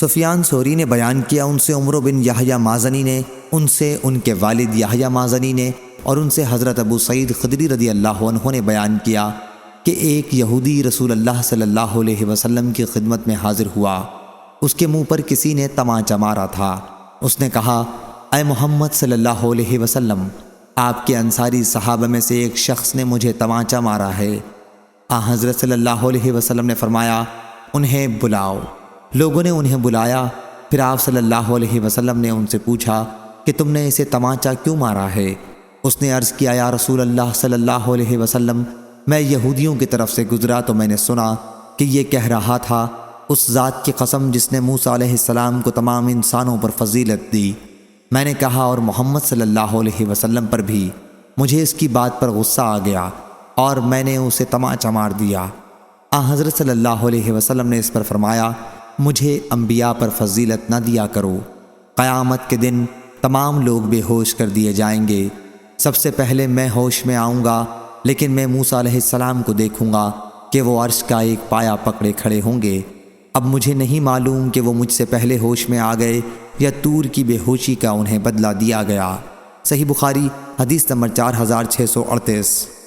سفیان ثوری نے بیان کیا، ان سے عمر بن یحییٰ مازنی نے، ان سے ان کے والد یحییٰ مازنی نے، اور ان سے حضرت ابو سعید خدری رضی اللہ عنہ نے بیان کیا کہ ایک یہودی رسول اللہ صلی اللہ علیہ وسلم کی خدمت میں حاضر ہوا۔ اس کے منہ پر کسی نے تمانچہ مارا تھا۔ اس نے کہا، اے محمد صلی اللہ علیہ وسلم، آپ کے انصاری صحابہ میں سے ایک شخص نے مجھے تمانچہ مارا ہے۔ حضرت صلی اللہ علیہ وسلم نے فرمایا، انہیں بلاؤ۔ لوگوں نے انہیں بلایا۔ پھر آپ صلی اللہ علیہ وسلم نے ان سے پوچھا کہ تم نے اسے تمانچہ کیوں مارا ہے؟ اس نے عرض کیا، یا رسول اللہ صلی اللہ علیہ وسلم، میں یہودیوں کی طرف سے گزرا تو میں نے سنا کہ یہ کہہ رہا تھا، اس ذات کی قسم جس نے موسیٰ علیہ السلام کو تمام انسانوں پر فضیلت دی۔ میں نے کہا، اور محمد صلی اللہ علیہ وسلم پر بھی۔ مجھے اس کی بات پر غصہ آ گیا اور میں نے اسے تمانچہ مار دیا۔ حضرت صلی اللہ علیہ وسلم نے اس پر فرمایا، مجھے انبیاء پر فضیلت نہ دیا کرو۔ قیامت کے دن تمام لوگ بے ہوش کر دیے جائیں گے۔ سب سے پہلے میں ہوش میں آؤں گا، لیکن میں موسیٰ علیہ السلام کو دیکھوں گا کہ وہ عرش کا ایک پایا پکڑے کھڑے ہوں گے۔ اب مجھے نہیں معلوم کہ وہ مجھ سے پہلے ہوش میں آ گئے یا طور کی بے ہوشی کا انہیں بدلہ دیا گیا۔ صحیح بخاری حدیث نمبر 4638۔